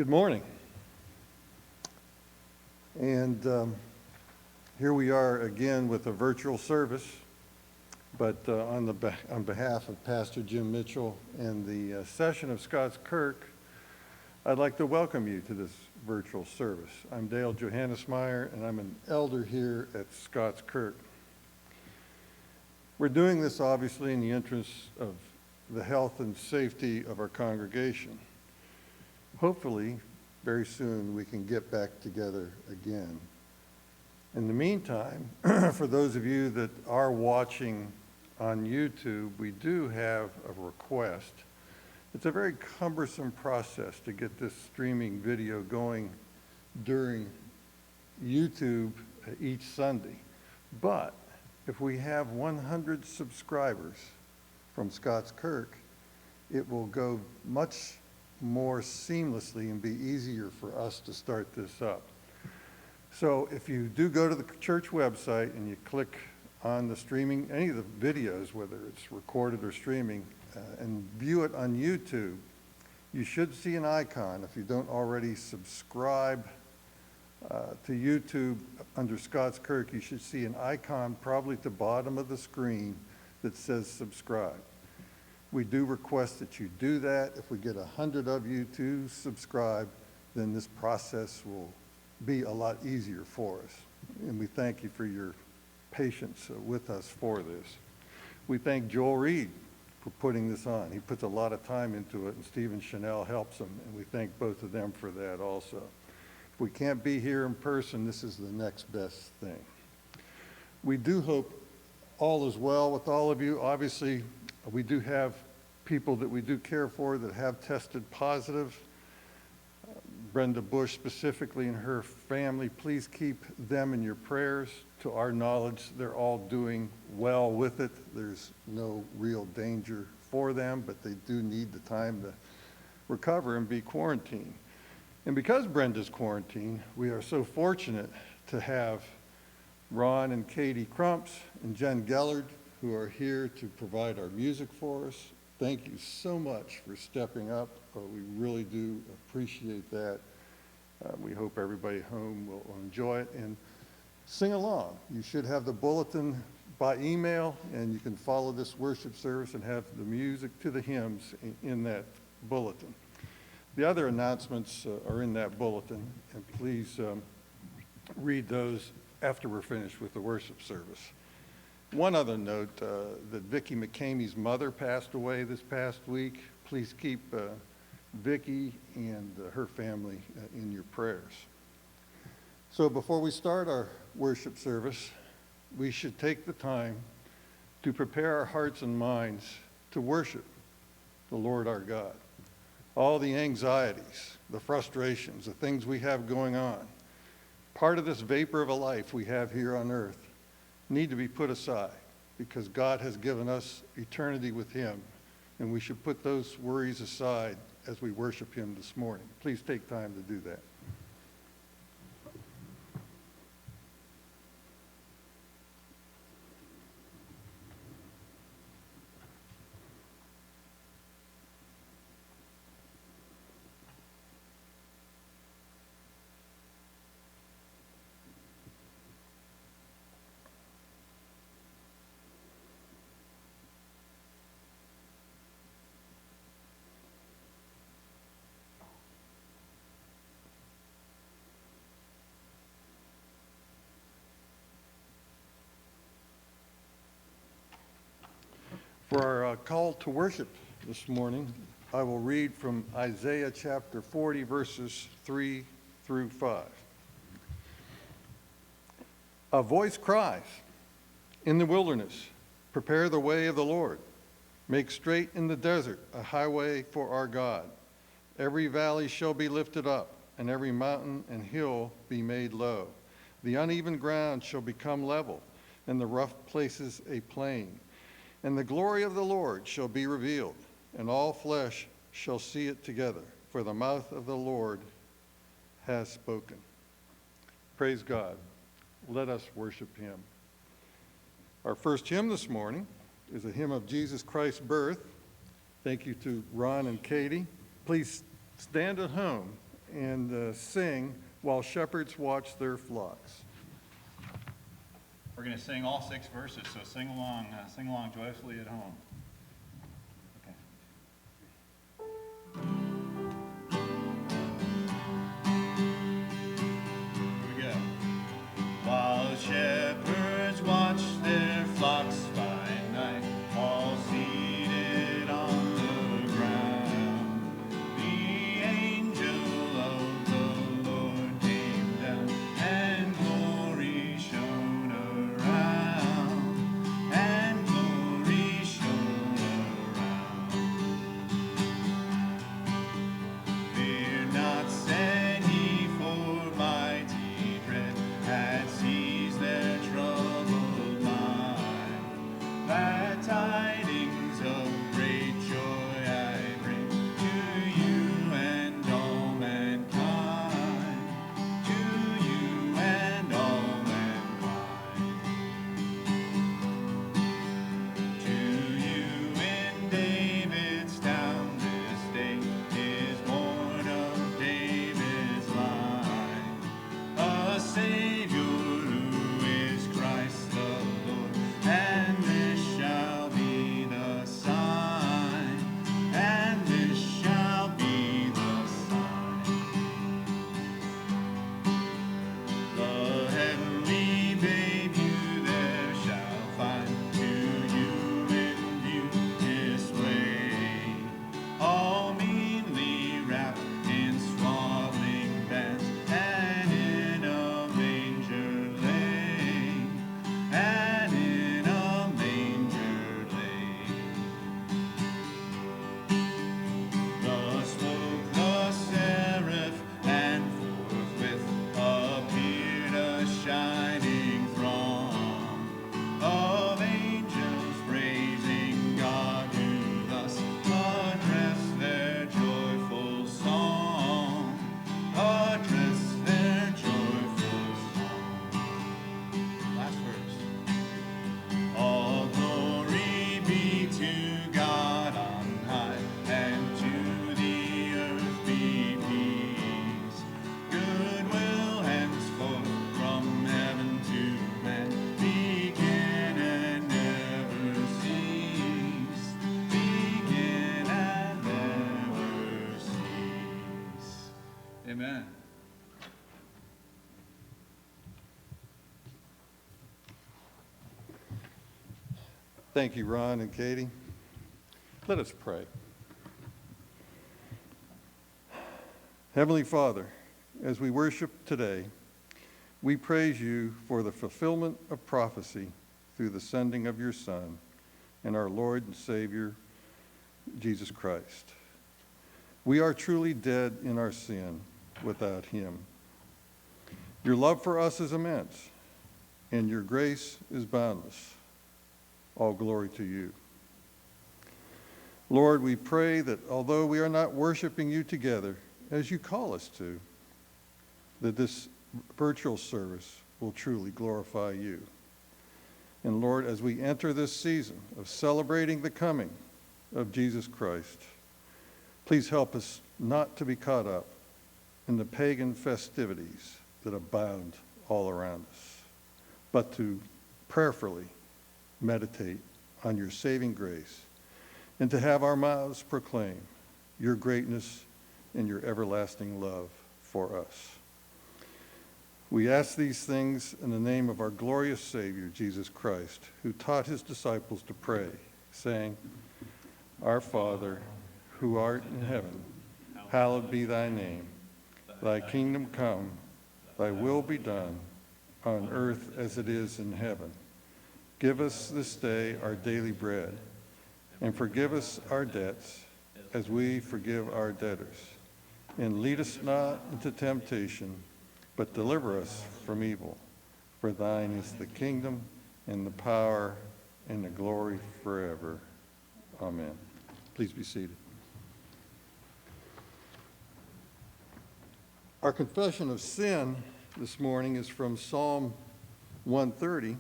Good morning. And here we are again with a virtual service, but on behalf of Pastor Jim Mitchell and the session of Scots Kirk, I'd like to welcome you to this virtual service. I'm Dale Johannesmeyer, and I'm an elder here at Scots Kirk. We're doing this obviously in the interest of the health and safety of our congregation. Hopefully, very soon we can get back together again. In the meantime, for those of you that are watching on YouTube, we do have a request. It's a very cumbersome process to get this streaming video going during YouTube each Sunday. But if we have 100 subscribers from Scots Kirk, it will go much more seamlessly and be easier for us to start this up. So if you do go to the church website and you click on the streaming, any of the videos, whether it's recorded or streaming, and view it on YouTube, you should see an icon. If you don't already subscribe to YouTube under Scots Kirk, you should see an icon probably at the bottom of the screen that says subscribe. We do request that you do that. If we get 100 of you to subscribe, then this process will be a lot easier for us. And we thank you for your patience with us for this. We thank Joel Reed for putting this on. He puts a lot of time into it, and Stephen Chanel helps him, and we thank both of them for that also. If we can't be here in person, this is the next best thing. We do hope all is well with all of you. Obviously, we do have people that we do care for that have tested positive. Brenda Bush specifically and her family, please keep them in your prayers. To our knowledge, they're all doing well with it. There's no real danger for them, but they do need the time to recover and be quarantined. And because Brenda's quarantined, we are so fortunate to have Ron and Katie Crumps and Jen Gellard, who are here to provide our music for us. Thank you so much for stepping up. We really do appreciate that. We hope everybody at home will enjoy it and sing along. You should have the bulletin by email, and you can follow this worship service and have the music to the hymns in that bulletin. The other announcements are in that bulletin, and please read those after we're finished with the worship service. One other note, that Vicki McCamey's mother passed away this past week. Please keep Vicki and her family in your prayers. So before we start our worship service, we should take the time to prepare our hearts and minds to worship the Lord our God. All the anxieties, the frustrations, the things we have going on, part of this vapor of a life we have here on earth, need to be put aside because God has given us eternity with him, and we should put those worries aside as we worship him this morning. Please take time to do that. For our call to worship this morning, I will read from Isaiah chapter 40, verses 3 through 5. A voice cries, "In the wilderness, prepare the way of the Lord. Make straight in the desert a highway for our God. Every valley shall be lifted up, and every mountain and hill be made low. The uneven ground shall become level, and the rough places a plain. And the glory of the Lord shall be revealed, and all flesh shall see it together, for the mouth of the Lord has spoken." Praise God. Let us worship him. Our first hymn this morning is a hymn of Jesus Christ's birth. Thank you to Ron and Katie. Please stand at home and sing while shepherds watch their flocks. We're going to sing all 6 verses, so sing along joyfully at home. Here we go. While shepherds watch their flocks by night, all seated on the ground, the angel of the Lord came down, and glory shone around, and glory shone around. Fear not, said he, for mighty dread had seized their troubled mind. Glad tidings of great joy I bring to you and all mankind, to you and all mankind. To you in David's town this day is born of David's line a Savior who is Christ the Lord, and this shall be the sign, and this shall be the sign. The heavenly babe you there shall find, to you in beauteous way, all meanly wrapped in swaddling bands, and in a manger lay, and in a manger lay. Thus spoke the seraph, and forthwith appeared a shining throng of angels praising God, who thus addressed their joyful song, addressed their joyful song. Last verse. All glory be to God on high, and to the earth be peace. Goodwill henceforth from heaven to man, begin and never cease. Begin and never cease. Amen. Thank you, Ron and Katie. Let us pray. Heavenly Father, as we worship today, we praise you for the fulfillment of prophecy through the sending of your Son and our Lord and Savior, Jesus Christ. We are truly dead in our sin without him. Your love for us is immense, and your grace is boundless. All glory to you. Lord, we pray that although we are not worshiping you together as you call us to, that this virtual service will truly glorify you. And Lord, as we enter this season of celebrating the coming of Jesus Christ, please help us not to be caught up in the pagan festivities that abound all around us, but to prayerfully meditate on your saving grace, and to have our mouths proclaim your greatness and your everlasting love for us. We ask these things in the name of our glorious Savior, Jesus Christ, who taught his disciples to pray, saying, Our Father, who art in heaven, hallowed be thy name. Thy kingdom come, thy will be done, on earth as it is in heaven. Give us this day our daily bread, and forgive us our debts as we forgive our debtors. And lead us not into temptation, but deliver us from evil. For thine is the kingdom, and the power, and the glory forever. Amen. Please be seated. Our confession of sin this morning is from Psalm 130,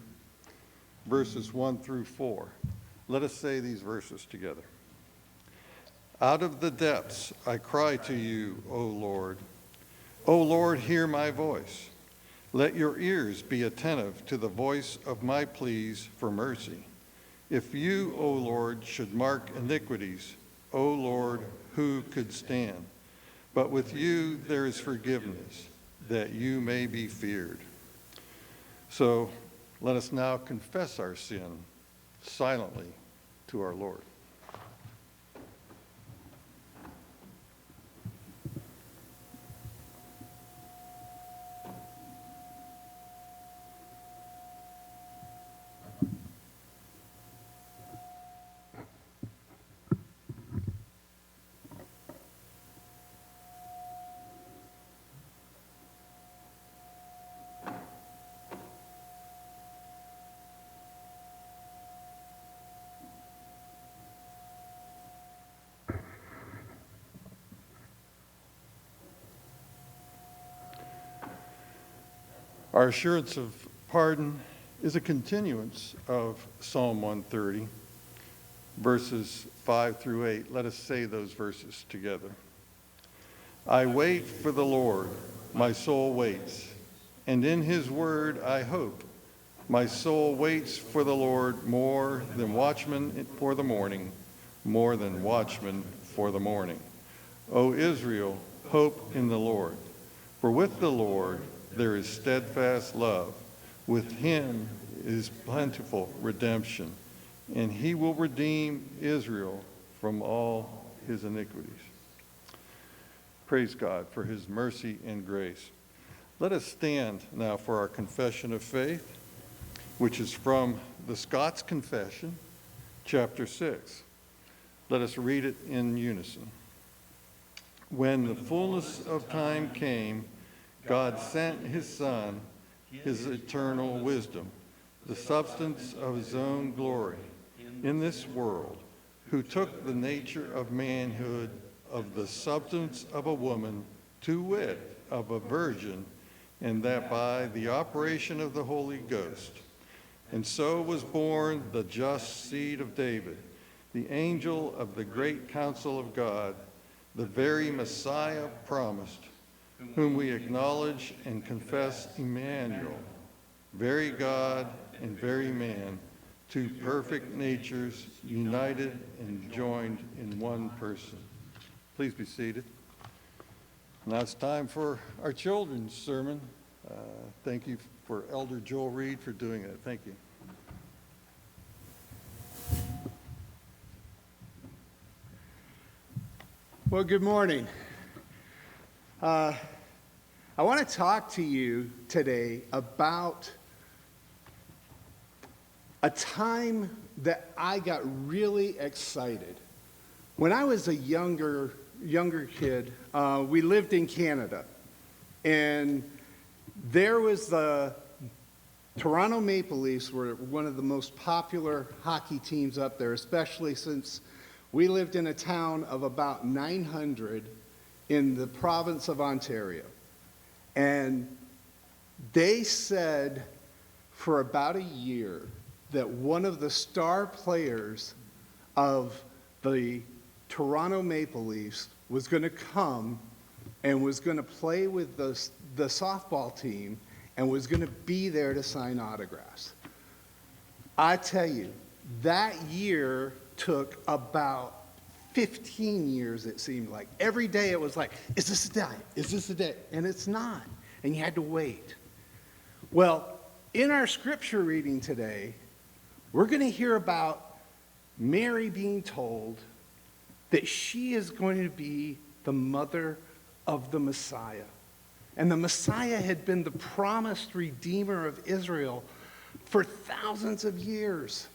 verses 1 through 4. Let us say these verses together. Out of the depths I cry to you, O Lord. O Lord, hear my voice. Let your ears be attentive to the voice of my pleas for mercy. If you, O Lord, should mark iniquities, O Lord, who could stand? But with you there is forgiveness, that you may be feared. So let us now confess our sin silently to our Lord. Our assurance of pardon is a continuance of Psalm 130, verses 5 through 8. Let us say those verses together. I wait for the Lord, my soul waits, and in his word I hope. My soul waits for the Lord more than watchmen for the morning, more than watchmen for the morning. O Israel, hope in the Lord, for with the Lord there is steadfast love. With him is plentiful redemption, and he will redeem Israel from all his iniquities. Praise God for his mercy and grace. Let us stand now for our confession of faith, which is from the Scots Confession, chapter 6. Let us read it in unison. When the fullness of time came, God sent his Son, his eternal wisdom, the substance of his own glory in this world, who took the nature of manhood of the substance of a woman, to wit, of a virgin, and that by the operation of the Holy Ghost. And so was born the just seed of David, the angel of the great counsel of God, the very Messiah promised, whom we acknowledge and confess Emmanuel, very God and very man, two perfect natures united and joined in one person. Please be seated. Now it's time for our children's sermon. Thank you for Elder Joel Reed for doing it. Thank you. Well, good morning. I want to talk to you today about a time that I got really excited. When I was a younger kid, we lived in Canada, and there was the Toronto Maple Leafs were one of the most popular hockey teams up there, especially since we lived in a town of about 900 in the province of Ontario. And they said for about a year that one of the star players of the Toronto Maple Leafs was going to come and was going to play with the softball team and was going to be there to sign autographs. I tell you, that year took about 15 years, it seemed like. Every day it was like, is this a day? Is this a day? And it's not. And you had to wait. Well, in our scripture reading today, we're going to hear about Mary being told that she is going to be the mother of the Messiah. And the Messiah had been the promised Redeemer of Israel for thousands of years.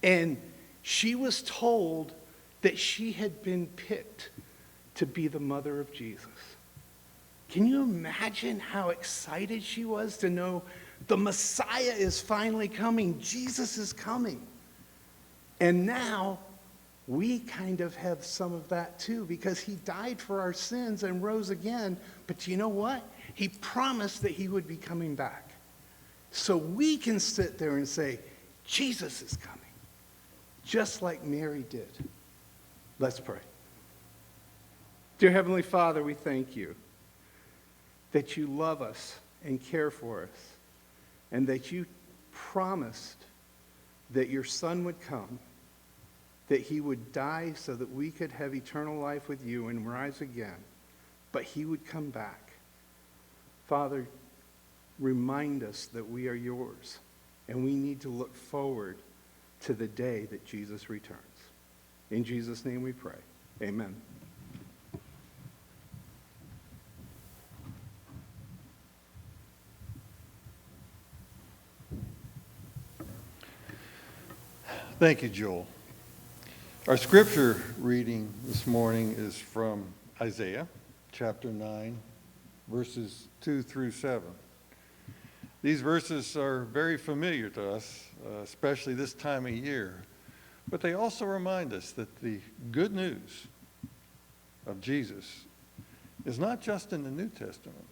And she was told that she had been picked to be the mother of Jesus. Can you imagine how excited she was to know the Messiah is finally coming? Jesus is coming. And now we kind of have some of that too, because he died for our sins and rose again. But you know what? He promised that he would be coming back. So we can sit there and say, Jesus is coming, just like Mary did. Let's pray. Dear Heavenly Father, we thank you that you love us and care for us, and that you promised that your Son would come, that he would die so that we could have eternal life with you and rise again, but he would come back. Father, remind us that we are yours, and we need to look forward to the day that Jesus returns. In Jesus' name we pray. Amen. Thank you, Joel. Our scripture reading this morning is from Isaiah chapter 9, verses 2 through 7. These verses are very familiar to us, especially this time of year, but they also remind us that the good news of Jesus is not just in the New Testament,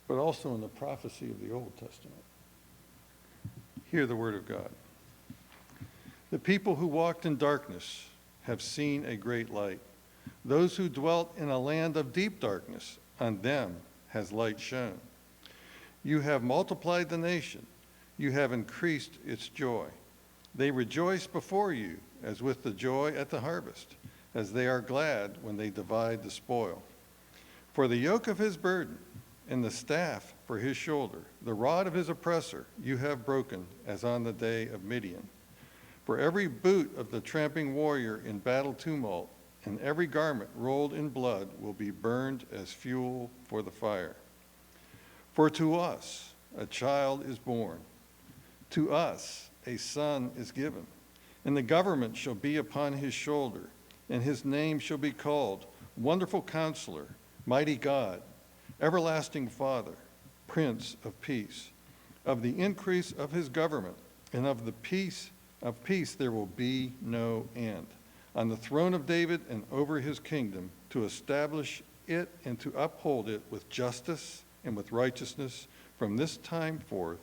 but also in the prophecy of the Old Testament. Hear the word of God. The people who walked in darkness have seen a great light. Those who dwelt in a land of deep darkness, on them has light shone. You have multiplied the nation. You have increased its joy. They rejoice before you as with the joy at the harvest, as they are glad when they divide the spoil. For the yoke of his burden and the staff for his shoulder, the rod of his oppressor, you have broken as on the day of Midian. For every boot of the tramping warrior in battle tumult and every garment rolled in blood will be burned as fuel for the fire. For to us a child is born, to us a son is given, and the government shall be upon his shoulder, and his name shall be called Wonderful Counselor, Mighty God, Everlasting Father, Prince of Peace. Of the increase of his government and of the peace there will be no end. On the throne of David and over his kingdom, to establish it and to uphold it with justice and with righteousness from this time forth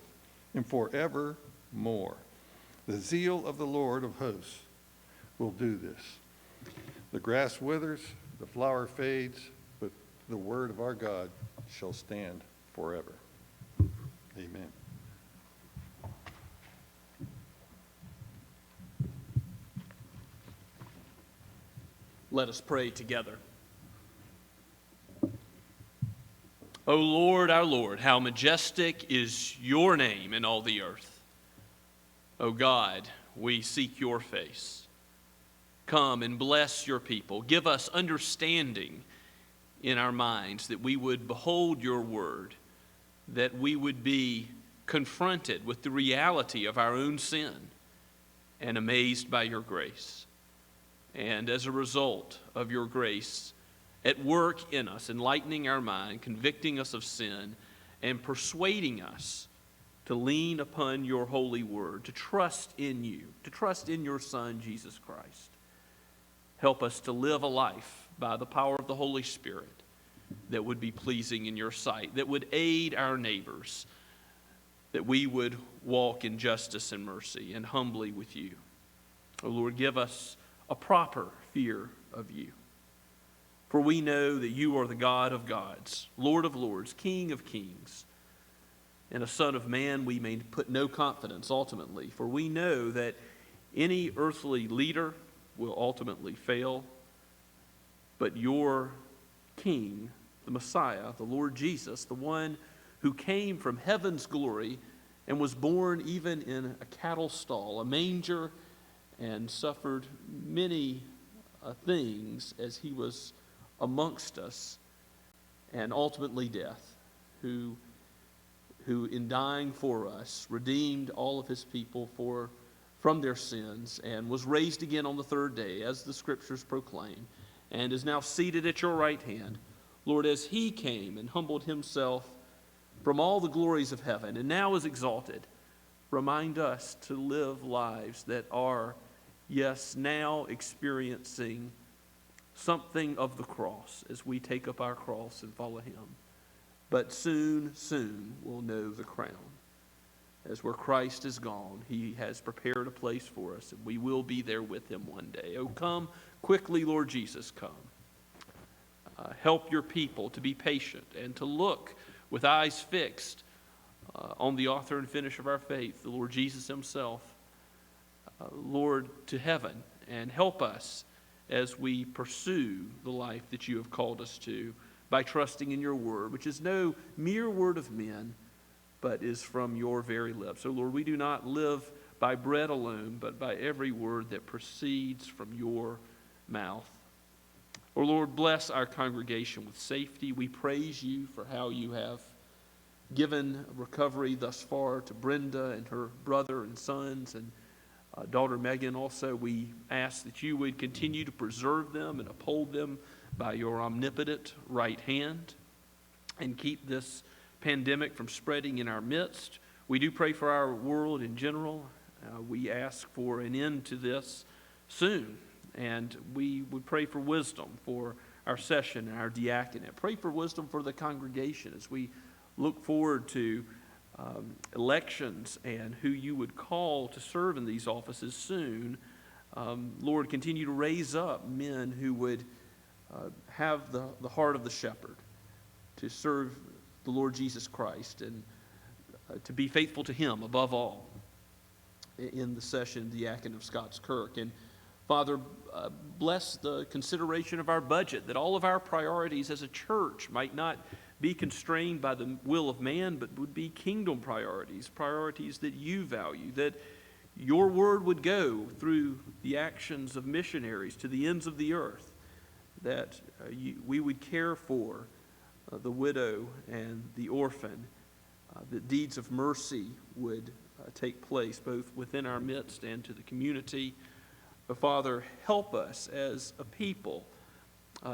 and forevermore. The zeal of the Lord of hosts will do this. The grass withers, the flower fades, but the word of our God shall stand forever. Amen. Let us pray together. O Lord, our Lord, how majestic is your name in all the earth. O God, we seek your face. Come and bless your people. Give us understanding in our minds that we would behold your word, that we would be confronted with the reality of our own sin and amazed by your grace. And as a result of your grace at work in us, enlightening our mind, convicting us of sin, and persuading us to lean upon your holy word, to trust in you, to trust in your Son, Jesus Christ. Help us to live a life by the power of the Holy Spirit that would be pleasing in your sight, that would aid our neighbors, that we would walk in justice and mercy and humbly with you. O Lord, give us a proper fear of you. For we know that you are the God of gods, Lord of lords, King of kings. In a Son of Man we may put no confidence ultimately, for we know that any earthly leader will ultimately fail, but your King, the Messiah, the Lord Jesus, the one who came from heaven's glory and was born even in a cattle stall, a manger, and suffered many things as he was amongst us, and ultimately death, who in dying for us redeemed all of his people from their sins, and was raised again on the third day, as the scriptures proclaim, and is now seated at your right hand. Lord, as he came and humbled himself from all the glories of heaven and now is exalted, remind us to live lives that are, yes, now experiencing something of the cross as we take up our cross and follow him. But soon we'll know the crown. As where Christ is gone, he has prepared a place for us, and we will be there with him one day. Oh, come quickly, Lord Jesus, come. Help your people to be patient and to look with eyes fixed on the author and finisher of our faith, the Lord Jesus himself, Lord, to heaven, and help us as we pursue the life that you have called us to by trusting in your word, which is no mere word of men, but is from your very lips. So, Lord, we do not live by bread alone, but by every word that proceeds from your mouth. Or, Lord, bless our congregation with safety. We praise you for how you have given recovery thus far to Brenda and her brother and sons and daughter Megan. Also, we ask that you would continue to preserve them and uphold them by your omnipotent right hand and keep this pandemic from spreading in our midst. We do pray for our world in general. We ask for an end to this soon, and we would pray for wisdom for our session and our diaconate. Pray for wisdom for the congregation as we look forward to elections and who you would call to serve in these offices soon. Lord, continue to raise up men who would have the heart of the shepherd to serve the Lord Jesus Christ and to be faithful to him above all in the session diacon of Scots Kirk. And Father, bless the consideration of our budget, that all of our priorities as a church might not be constrained by the will of man, but would be kingdom priorities, priorities that you value, that your word would go through the actions of missionaries to the ends of the earth, that we would care for the widow and the orphan, that deeds of mercy would take place both within our midst and to the community. Father, help us as a people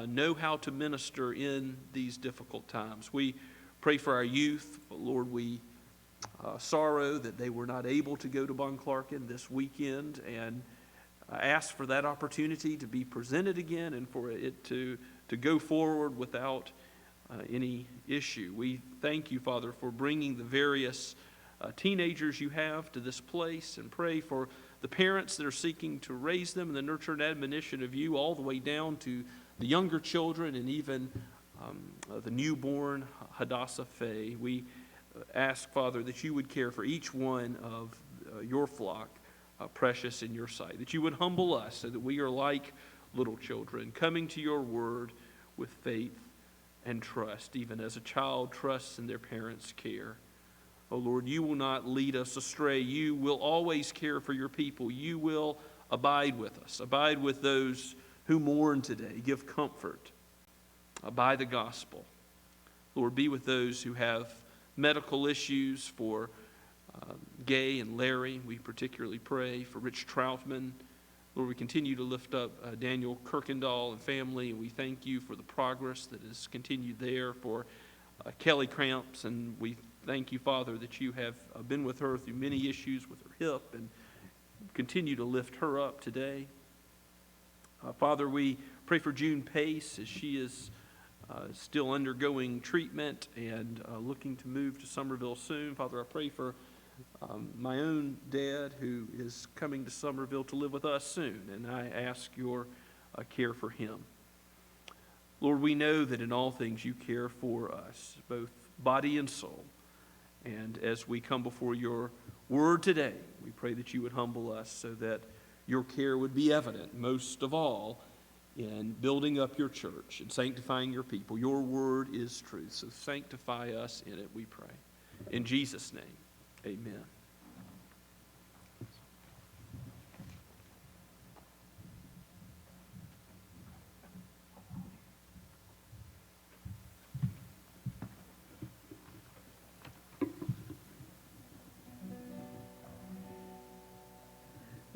know how to minister in these difficult times. We pray for our youth. Lord, we sorrow that they were not able to go to Bunclarkin this weekend, and ask for that opportunity to be presented again and for it to go forward without any issue. We thank you, Father, for bringing the various teenagers you have to this place, and pray for the parents that are seeking to raise them in the nurture and admonition of you, all the way down to the younger children and even the newborn Hadassah Faye. We ask, Father, that you would care for each one of your flock, precious in your sight, that you would humble us so that we are like little children, coming to your word with faith and trust, even as a child trusts in their parents' care. Oh Lord, you will not lead us astray. You will always care for your people. You will abide with us. Abide with those who mourn today. Give comfort by the gospel. Lord, be with those who have medical issues. For Gay and Larry, we particularly pray. For Rich Troutman, Lord, we continue to lift up Daniel Kirkendall and family, and we thank you for the progress that has continued there. For Kelly Cramps, and we thank you, Father, that you have been with her through many issues with her hip and continue to lift her up today. Father, we pray for June Pace as she is still undergoing treatment and looking to move to Somerville soon. Father, I pray for my own dad who is coming to Somerville to live with us soon, and I ask your care for him. Lord, we know that in all things you care for us, both body and soul. And as we come before your word today, we pray that you would humble us so that your care would be evident, most of all, in building up your church and sanctifying your people. Your word is truth, so sanctify us in it, we pray. In Jesus' name, amen.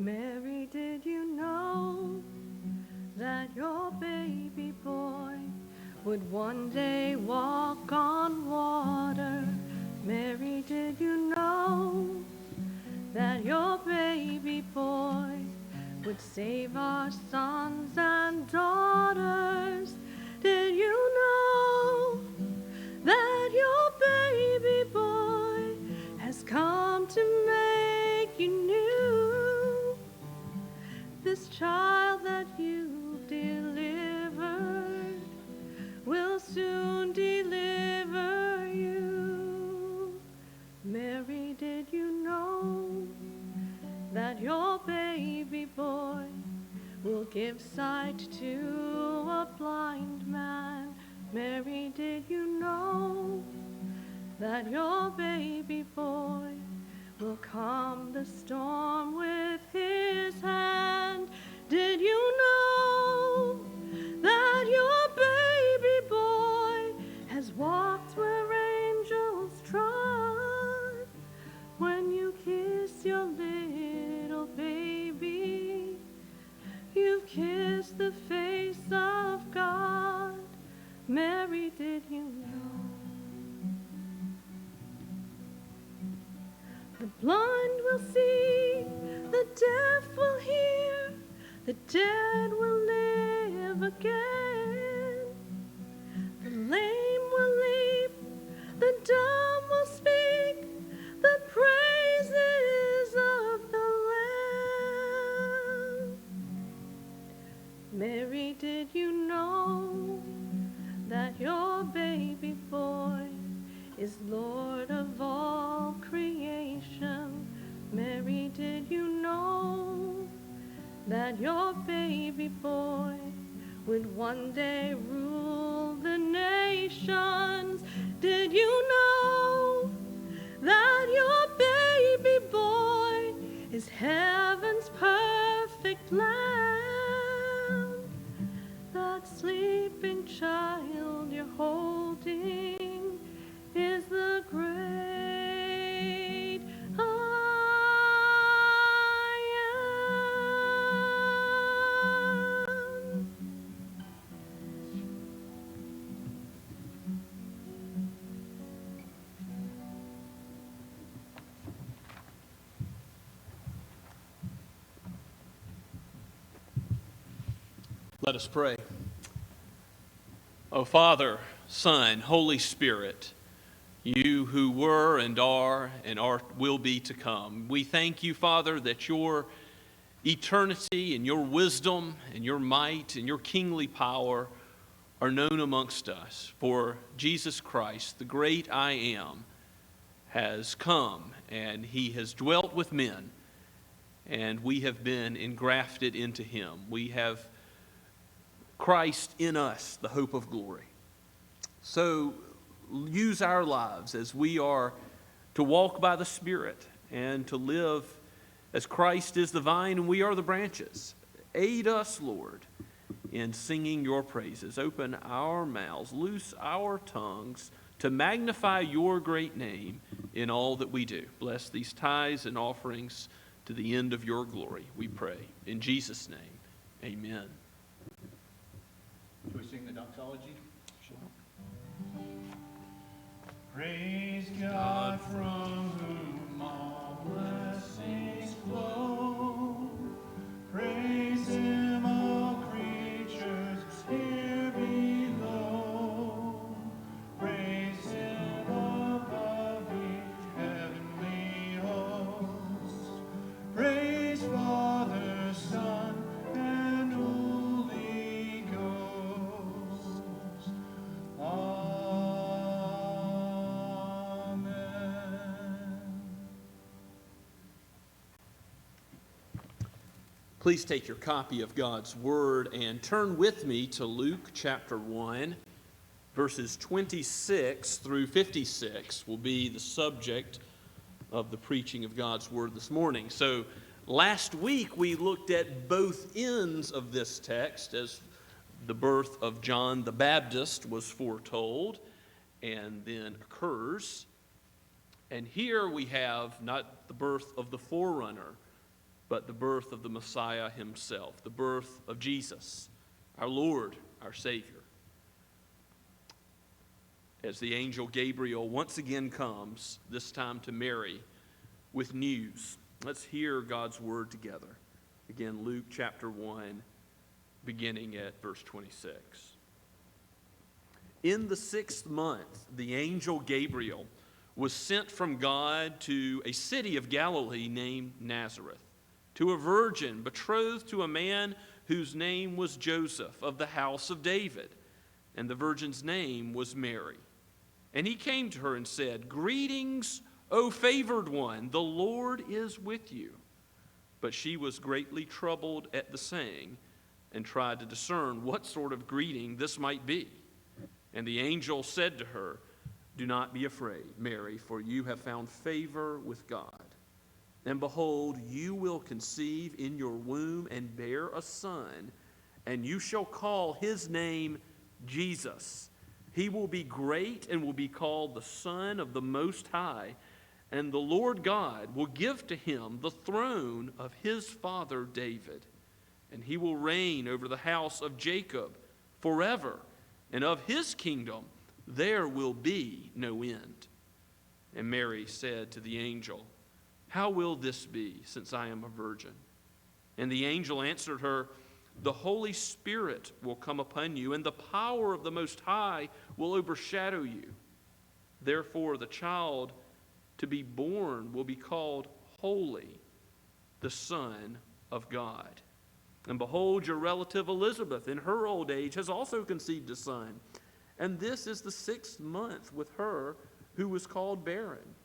Mary, did you know that your baby boy would one day walk on water? Mary, did you know that your baby boy would save our sons and daughters? Did you know that your baby boy has come to make you new? This child that you've delivered will soon deliver you. that your baby boy will give sight to a blind man. Mary, did you know that your baby boy will calm the storm with his hand? Did you know that your baby boy has walked where angels trod? When you kiss your little baby, you've kissed the face of God. Mary, did you know? The blind will see, the deaf will hear, the dead will live again. The lame will leap, the dumb will speak, the praises of the Lamb. Mary, did you know that your baby boy is Lord of all creation? Mary, did you know that your baby boy would one day rule the nations? Did you know that your baby boy is heaven's perfect lamb? That sleeping child you're holding is the great I am. Let us pray. O Father, Son, Holy Spirit, you who were and are will be to come, we thank you, Father, that your eternity and your wisdom and your might and your kingly power are known amongst us. For Jesus Christ, the great I Am, has come and he has dwelt with men, and we have been engrafted into him. We have Christ in us, the hope of glory. So use our lives as we are to walk by the Spirit and to live as Christ is the vine and we are the branches. Aid us, Lord, in singing your praises. Open our mouths, loose our tongues to magnify your great name in all that we do. Bless these tithes and offerings to the end of your glory, we pray. In Jesus' name, amen. Should we sing the doxology? Praise God from whom all blessings flow. Praise him, all creatures here below. Praise him above ye heavenly hosts. Praise Father, Son, and Holy Ghost. Please take your copy of God's Word and turn with me to Luke chapter 1, verses 26 through 56 will be the subject of the preaching of God's Word this morning. So last week we looked at both ends of this text as the birth of John the Baptist was foretold and then occurs. And here we have not the birth of the forerunner, but the birth of the Messiah himself, the birth of Jesus, our Lord, our Savior. As the angel Gabriel once again comes, this time to Mary, with news. Let's hear God's word together. Again, Luke chapter 1, beginning at verse 26. In the 6th month, the angel Gabriel was sent from God to a city of Galilee named Nazareth, to a virgin betrothed to a man whose name was Joseph of the house of David, and the virgin's name was Mary. And he came to her and said, "Greetings, O favored one, the Lord is with you." But she was greatly troubled at the saying, and tried to discern what sort of greeting this might be. And the angel said to her, "Do not be afraid, Mary, for you have found favor with God. And behold, you will conceive in your womb and bear a son, and you shall call his name Jesus. He will be great and will be called the Son of the Most High. And the Lord God will give to him the throne of his father David. And he will reign over the house of Jacob forever. And of his kingdom there will be no end." And Mary said to the angel, "How will this be, since I am a virgin?" And the angel answered her, "The Holy Spirit will come upon you, and the power of the Most High will overshadow you. Therefore the child to be born will be called Holy, the Son of God. And behold, your relative Elizabeth in her old age has also conceived a son. And this is the 6th month with her who was called barren.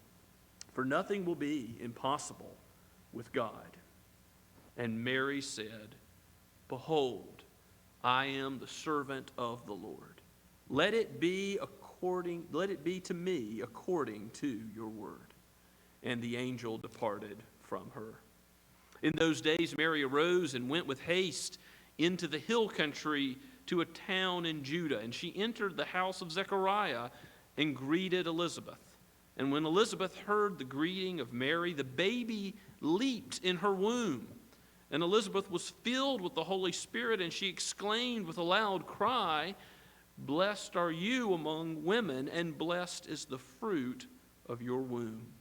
For nothing will be impossible with God." And Mary said, "Behold, I am the servant of the Lord. Let it be to me according to your word." And the angel departed from her. In those days Mary arose and went with haste into the hill country to a town in Judah. And she entered the house of Zechariah and greeted Elizabeth. And when Elizabeth heard the greeting of Mary, the baby leaped in her womb. And Elizabeth was filled with the Holy Spirit, and she exclaimed with a loud cry, "Blessed are you among women, and blessed is the fruit of your womb.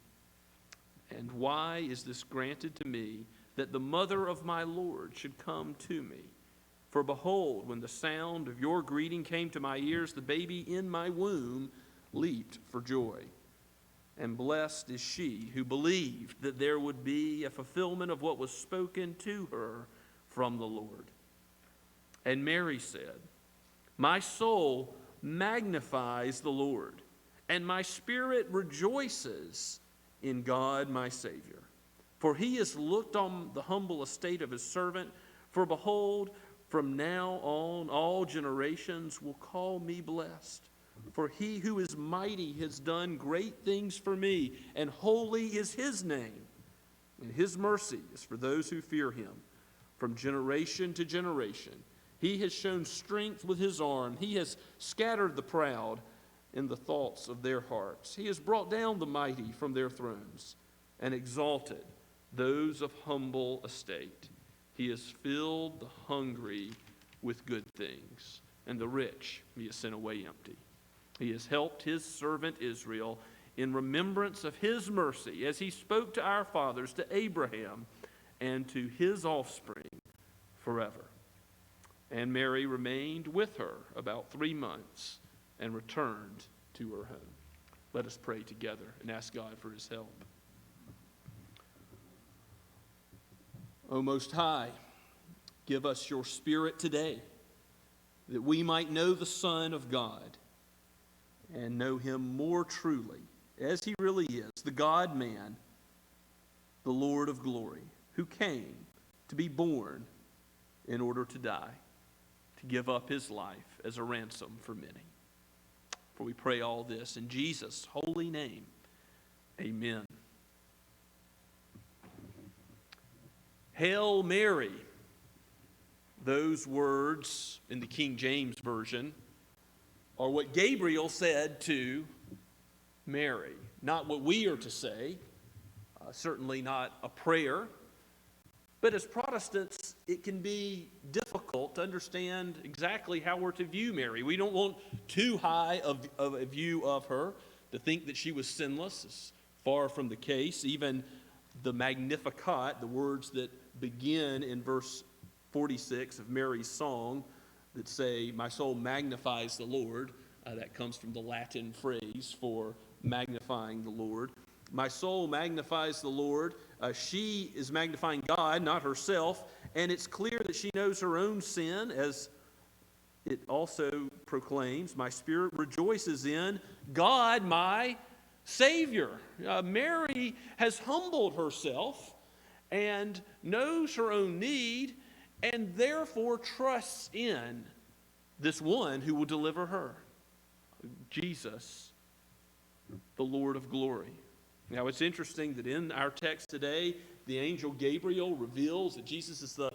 And why is this granted to me, that the mother of my Lord should come to me? For behold, when the sound of your greeting came to my ears, the baby in my womb leaped for joy. And blessed is she who believed that there would be a fulfillment of what was spoken to her from the Lord." And Mary said, "My soul magnifies the Lord, and my spirit rejoices in God my Savior. For he has looked on the humble estate of his servant. For behold, from now on all generations will call me blessed. For he who is mighty has done great things for me, and holy is his name. And his mercy is for those who fear him from generation to generation. He has shown strength with his arm. He has scattered the proud in the thoughts of their hearts. He has brought down the mighty from their thrones and exalted those of humble estate. He has filled the hungry with good things, and the rich he has sent away empty. He has helped his servant Israel in remembrance of his mercy, as he spoke to our fathers, to Abraham, and to his offspring forever." And Mary remained with her about 3 months and returned to her home. Let us pray together and ask God for his help. O Most High, give us your Spirit today, that we might know the Son of God and know him more truly, as he really is, the God-man, the Lord of glory, who came to be born in order to die, to give up his life as a ransom for many. For we pray all this in Jesus' holy name. Amen. Hail Mary. Those words in the King James Version are what Gabriel said to Mary. Not what we are to say, certainly not a prayer. But as Protestants, it can be difficult to understand exactly how we're to view Mary. We don't want too high of a view of her, to think that she was sinless. It's far from the case. Even the Magnificat, the words that begin in verse 46 of Mary's song that say, "My soul magnifies the Lord," that comes from the Latin phrase for magnifying the Lord. My soul magnifies the Lord. She is magnifying God, not herself. And it's clear that she knows her own sin, as it also proclaims, "My spirit rejoices in God, my Savior." Mary has humbled herself and knows her own need, and therefore trusts in this one who will deliver her, Jesus, the Lord of glory. Now, it's interesting that in our text today, the angel Gabriel reveals that Jesus is the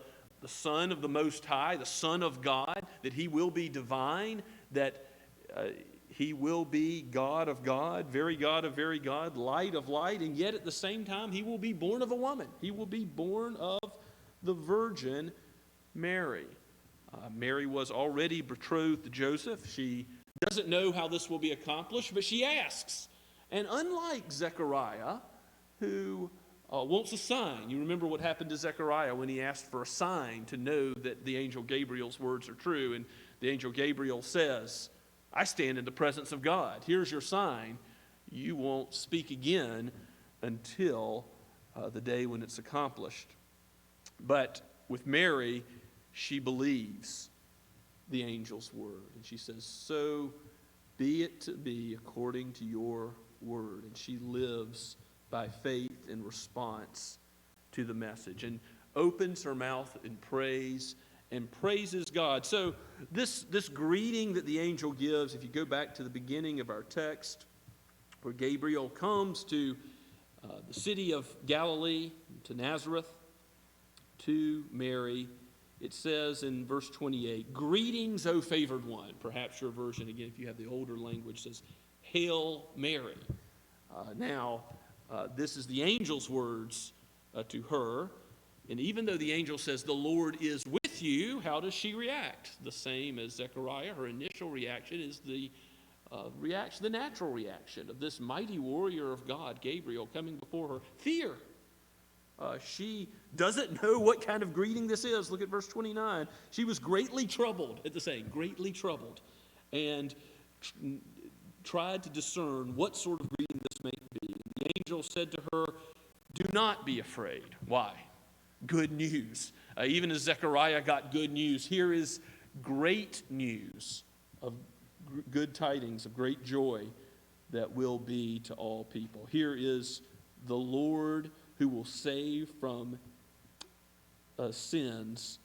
Son of the Most High, the Son of God, that he will be divine, that he will be God of God, very God of very God, light of light, and yet at the same time, he will be born of a woman. He will be born of the Virgin Mary. Mary was already betrothed to Joseph. She doesn't know how this will be accomplished, but she asks. And unlike Zechariah, who wants a sign, you remember what happened to Zechariah when he asked for a sign to know that the angel Gabriel's words are true. And the angel Gabriel says, I stand in the presence of God. Here's your sign. You won't speak again until the day when it's accomplished. But with Mary, she believes the angel's word. And she says, so be it to be according to your word. And she lives by faith in response to the message and opens her mouth in praise and praises God. So this greeting that the angel gives, if you go back to the beginning of our text, where Gabriel comes to the city of Galilee, to Nazareth, to Mary, it says in verse 28, greetings, O favored one. Perhaps your version, again, if you have the older language, says, Hail Mary. This is the angel's words to her. And even though the angel says, the Lord is with you, how does she react? The same as Zechariah. Her initial reaction is the natural reaction of this mighty warrior of God, Gabriel, coming before her. Fear. She doesn't know what kind of greeting this is. Look at verse 29. She was greatly troubled at the saying, greatly troubled, and tried to discern what sort of greeting this may be. The angel said to her, do not be afraid. Why? Good news. Even as Zechariah got good news, here is great news of good tidings, of great joy that will be to all people. Here is the Lord who will save from sins,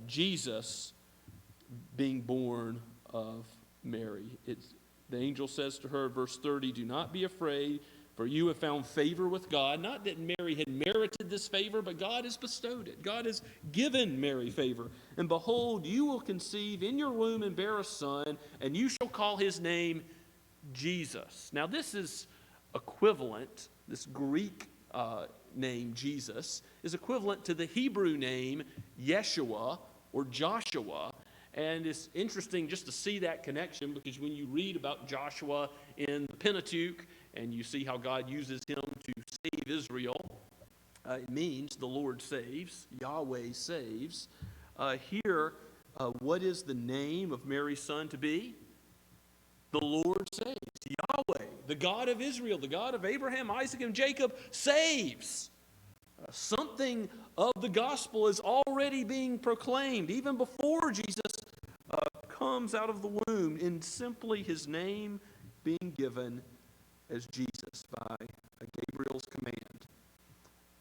Jesus being born of Mary. The angel says to her, verse 30, do not be afraid, for you have found favor with God. Not that Mary had merited this favor, but God has bestowed it. God has given Mary favor. And behold, you will conceive in your womb and bear a son, and you shall call his name Jesus. Now this is equivalent, this Greek name Jesus is equivalent to the Hebrew name Yeshua or Joshua. And it's interesting just to see that connection, because when you read about Joshua in the Pentateuch and you see how God uses him to save Israel, it means the Lord saves, Yahweh saves. Here, what is the name of Mary's son to be? The Lord saves. Yahweh, the God of Israel, the God of Abraham, Isaac, and Jacob, saves. Something of the gospel is already being proclaimed, even before Jesus comes out of the womb, in simply his name being given as Jesus by Gabriel's command.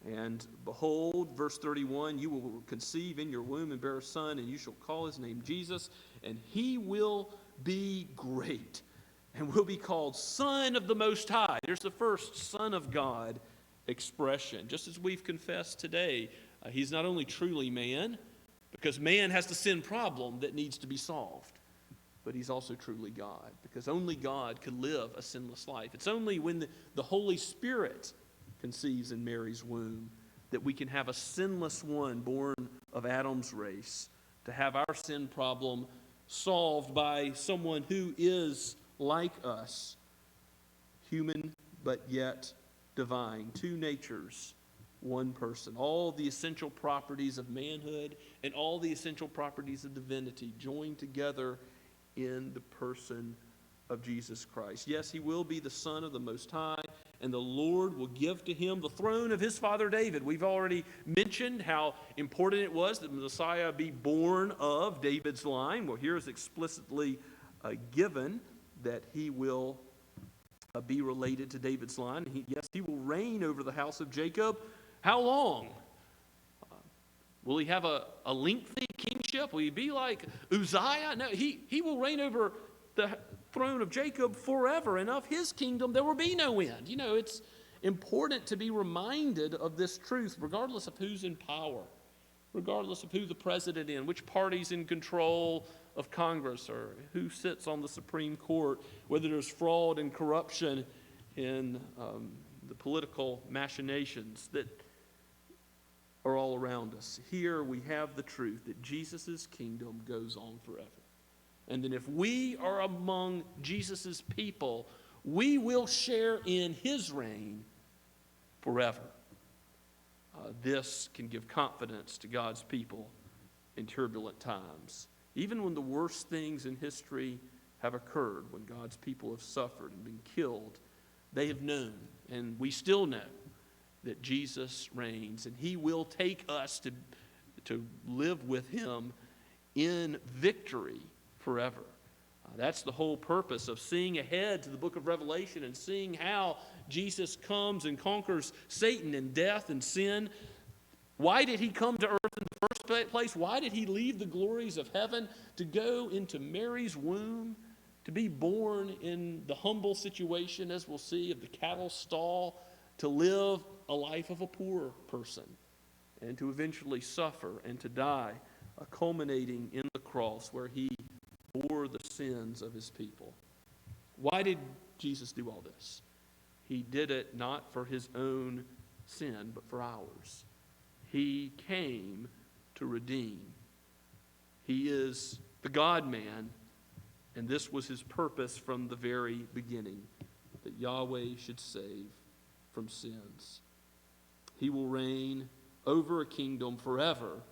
And behold, verse 31, you will conceive in your womb and bear a son, and you shall call his name Jesus, and he will be great and will be called Son of the Most High. There's the first Son of God expression. Just as we've confessed today, he's not only truly man, because man has the sin problem that needs to be solved, but he's also truly God, because only God could live a sinless life. It's only when the Holy Spirit conceives in Mary's womb that we can have a sinless one born of Adam's race, to have our sin problem solved by someone who is like us, human but yet divine, two natures, one person, all the essential properties of manhood and all the essential properties of divinity joined together in the person of Jesus Christ. Yes, he will be the Son of the Most High, and the Lord will give to him the throne of his father David. We've already mentioned how important it was that the Messiah be born of David's line. Well, here is explicitly given that he will be related to David's line. Yes, he will reign over the house of Jacob. How long? Will he have a lengthy kingship? Will he be like Uzziah? No, he will reign over the throne of Jacob forever, and of his kingdom there will be no end. You know, it's important to be reminded of this truth, regardless of who's in power, regardless of who the president is, which party's in control of Congress, or who sits on the Supreme Court, whether there's fraud and corruption in the political machinations that are all around us. Here we have the truth that Jesus' kingdom goes on forever. And that if we are among Jesus' people, we will share in his reign forever. This can give confidence to God's people in turbulent times. Even when the worst things in history have occurred, when God's people have suffered and been killed, they have known, and we still know, that Jesus reigns, and he will take us to live with him in victory forever. That's the whole purpose of seeing ahead to the book of Revelation and seeing how Jesus comes and conquers Satan and death and sin. Why did he come to earth in the first place? Why did he leave the glories of heaven to go into Mary's womb, to be born in the humble situation, as we'll see, of the cattle stall, to live a life of a poor person, and to eventually suffer and to die, culminating in the cross where he bore the sins of his people. Why did Jesus do all this? He did it not for his own sin, but for ours. He came to redeem. He is the God-man, and this was his purpose from the very beginning, that Yahweh should save from sins. He will reign over a kingdom forever.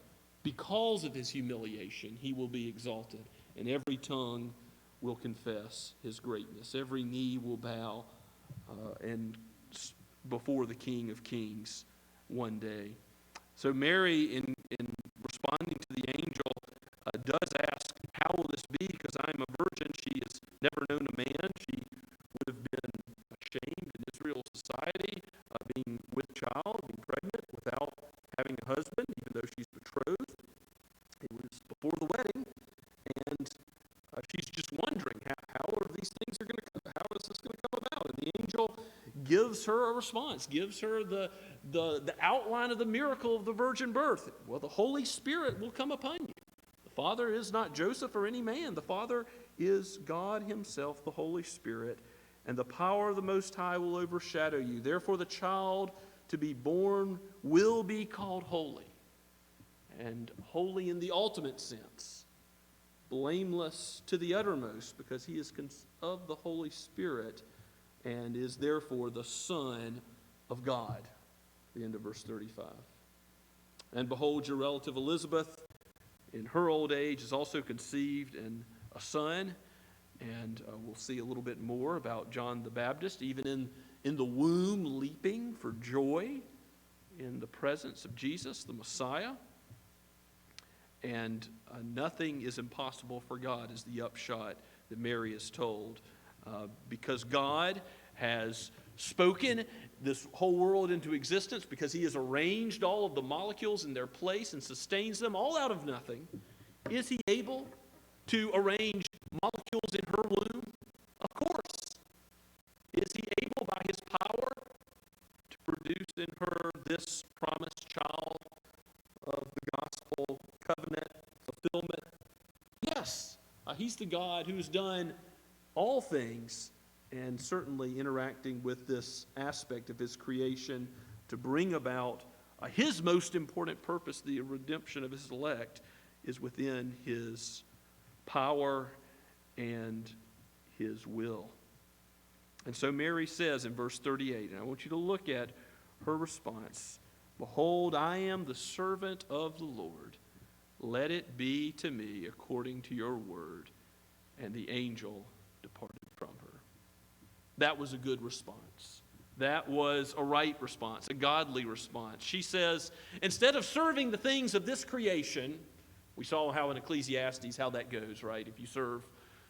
Because of his humiliation, he will be exalted, and every tongue will confess his greatness. Every knee will bow and before the King of Kings one day. So Mary, in responding to the angel, does ask, how will this be? Because I am a virgin. She has never known a man. She would have been ashamed in Israel's society, being with child, being pregnant without having a husband, even though she's betrothed. It was before the wedding, and she's just wondering how are these things are going to come? How is this going to come about? And the angel gives her a response, gives her the outline of the miracle of the virgin birth. Well, the Holy Spirit will come upon you. The Father is not Joseph or any man. The Father is God himself, the Holy Spirit, and the power of the Most High will overshadow you. Therefore, the child to be born will be called holy, and holy in the ultimate sense, blameless to the uttermost, because he is of the Holy Spirit and is therefore the Son of God. The end of verse 35. And behold, your relative Elizabeth, in her old age, is also conceived in a son. And we'll see a little bit more about John the Baptist, even in the womb, leaping for joy in the presence of Jesus, the Messiah. And nothing is impossible for God, is the upshot that Mary is told. Because God has spoken this whole world into existence, because he has arranged all of the molecules in their place and sustains them all out of nothing, is he able to arrange molecules in her womb? Of course. Is he able by his power to produce in her this promised child of the gospel covenant fulfillment? Yes. He's the God who's done all things, and certainly interacting with this aspect of his creation to bring about his most important purpose, the redemption of his elect, is within his power and his will. And so Mary says in verse 38, and I want you to look at her response, behold, I am the servant of the Lord. Let it be to me according to your word. And the angel departed from her. That was a good response. That was a right response, a godly response. She says, instead of serving the things of this creation, we saw how in Ecclesiastes how that goes, right? If you serve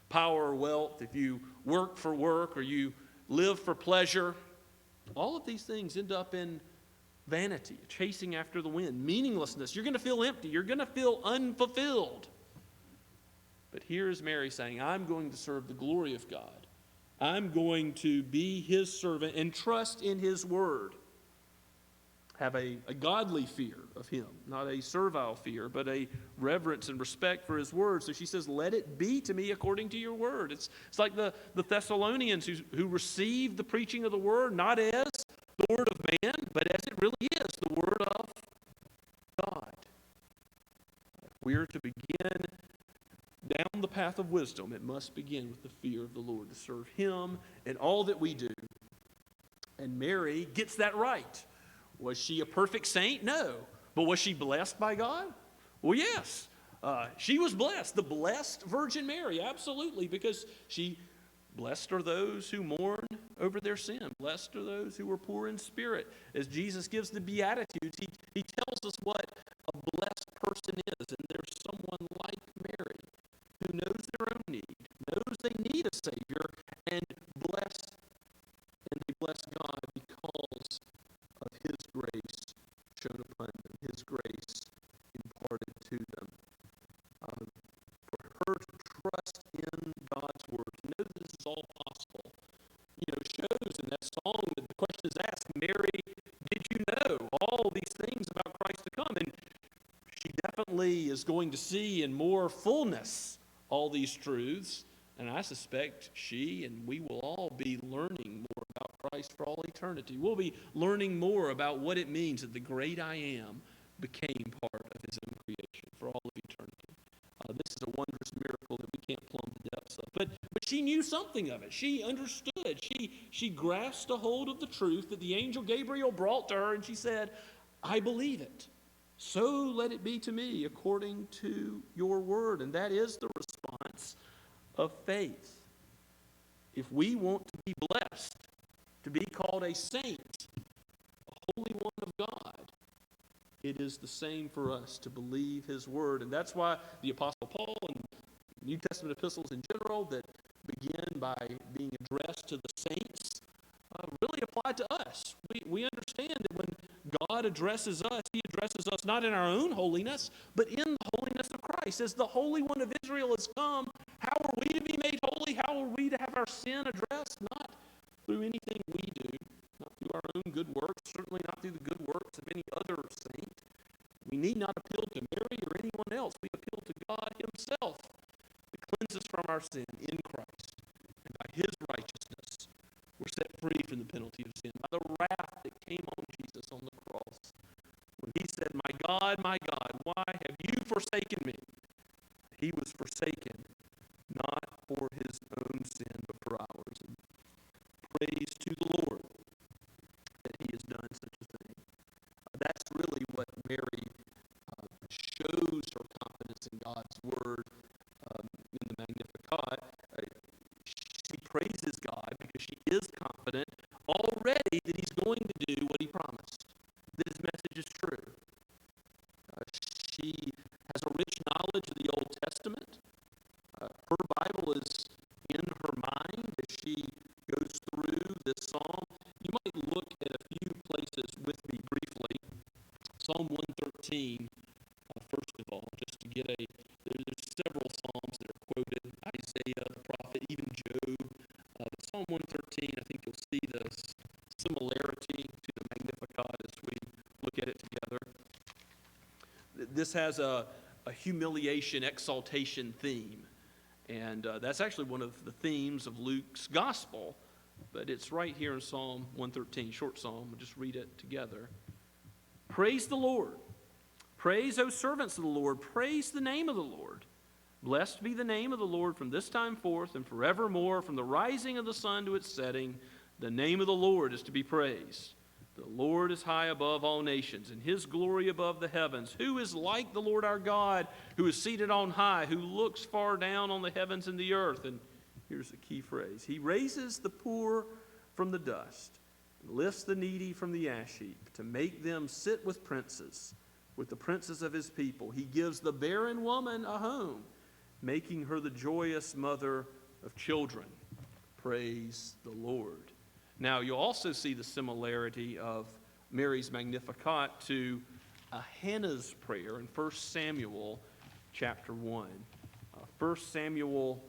power or wealth, if you work for work, or you live for pleasure, all of these things end up in vanity, chasing after the wind, meaninglessness. You're going to feel empty. You're going to feel unfulfilled. But here is Mary saying, I'm going to serve the glory of God. I'm going to be his servant and trust in his word. Have a godly fear of him, not a servile fear, but a reverence and respect for his word. So she says, let it be to me according to your word. It's like the Thessalonians who received the preaching of the word, not as the word of man, but as it really is, the word of God. We are to begin down the path of wisdom. It must begin with the fear of the Lord, to serve him in all that we do. And Mary gets that right. Was she a perfect saint? No. But was she blessed by God? Well, yes. She was blessed. The blessed Virgin Mary, absolutely, because blessed are those who mourn over their sin. Blessed are those who are poor in spirit. As Jesus gives the Beatitudes, he tells us what a blessed person is. And there's someone like Mary who knows their own need, knows they need a Savior, and they bless God because of his grace shown upon them, his grace imparted to them. For her to trust in God's word, to know that this is all possible, shows in that song that the question is asked, Mary, did you know all these things about Christ to come? And she definitely is going to see in more fullness all these truths, and I suspect she and we will all be learning more about Christ for all eternity. We'll be learning more about what it means that the great I Am became part of his own creation for all of eternity. This is a wondrous miracle that we can't plumb the depths of. But she knew something of it. She understood. She grasped a hold of the truth that the angel Gabriel brought to her, and she said, I believe it. So let it be to me according to your word. And that is the response of faith. If we want to be blessed, to be called a saint, a holy one of God, it is the same for us to believe his word. And that's why the Apostle Paul and New Testament epistles in general that begin by being addressed to the saints really apply to us. We understand that when God addresses us, he addresses us not in our own holiness, but in the holiness of Christ. As the Holy One of Israel has come, how are we to be made holy? How are we to have our sin addressed? Not through anything we do, not through our own good works, certainly not through the good works of any other saint. We need not appeal to Mary or anyone else. We appeal to God himself to cleanse us from our sin in Christ. And by his righteousness, we're set free from the penalty of sin, by the wrath that came on Jesus on the cross. When he said, my God, why have you forsaken me? He was forsaken, not for his own sin, but for ours. And praise to the Lord that he has done such a thing. That's really what Mary shows her confidence in God's word in the Magnifies. She praises God because she is confident already that he's going to do what he promised, that his message is true. She has a rich knowledge of the Old Testament. Her Bible is in her mind as she goes through this psalm. You might look at a few places with me briefly. Psalm 113, first of all, just to get there's several psalms that are quoted. Isaiah, the prophet, even Job. But Psalm 113, I think you'll see the similarity to the Magnificat as we look at it together. This has a humiliation, exaltation theme. And that's actually one of the themes of Luke's gospel. But it's right here in Psalm 113, short psalm. We'll just read it together. Praise the Lord. Praise, O servants of the Lord. Praise the name of the Lord. Blessed be the name of the Lord from this time forth and forevermore. From the rising of the sun to its setting, the name of the Lord is to be praised. The Lord is high above all nations, and his glory above the heavens. Who is like the Lord our God, who is seated on high, who looks far down on the heavens and the earth? And here's the key phrase. He raises the poor from the dust, and lifts the needy from the ash heap, to make them sit with princes, with the princes of his people. He gives the barren woman a home, making her the joyous mother of children. Praise the Lord. Now, you'll also see the similarity of Mary's Magnificat to Hannah's prayer in 1 Samuel chapter 1. 1 Samuel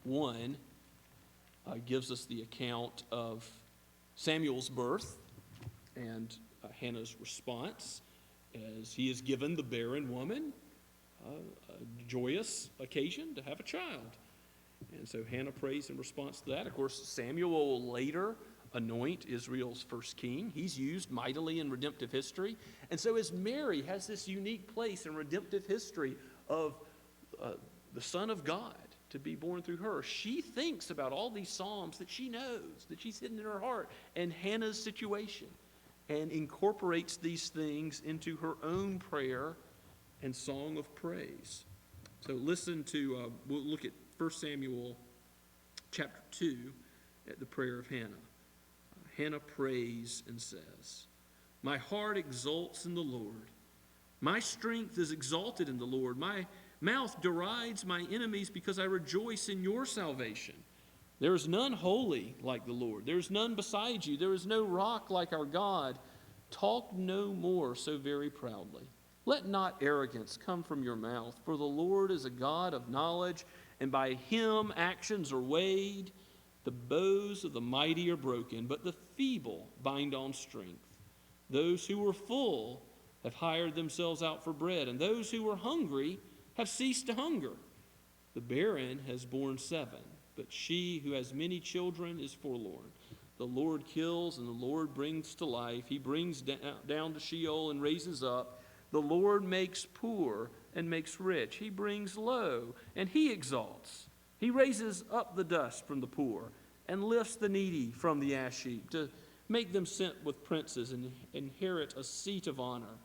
1 gives us the account of Samuel's birth and Hannah's response as he is given the barren woman a joyous occasion to have a child. And so Hannah prays in response to that. Of course, Samuel will later anoint Israel's first king. He's used mightily in redemptive history. And so as Mary has this unique place in redemptive history of the Son of God to be born through her, she thinks about all these psalms that she knows, that she's hidden in her heart, and Hannah's situation, and incorporates these things into her own prayer and song of praise. So listen to, we'll look at 1 Samuel chapter 2 at the prayer of Hannah. Hannah prays and says, "My heart exults in the Lord. My strength is exalted in the Lord. My mouth derides my enemies because I rejoice in your salvation. There is none holy like the Lord. There is none beside you. There is no rock like our God. Talk no more so very proudly. Let not arrogance come from your mouth, for the Lord is a God of knowledge, and by him actions are weighed. The bows of the mighty are broken, but the feeble bind on strength. Those who are full have hired themselves out for bread, and those who are hungry have ceased to hunger. The barren has borne 7, but she who has many children is forlorn. The Lord kills, and the Lord brings to life. He brings down to Sheol and raises up. The Lord makes poor and makes rich. He brings low, and he exalts. He raises up the dust from the poor and lifts the needy from the ash heap to make them sit with princes and inherit a seat of honor.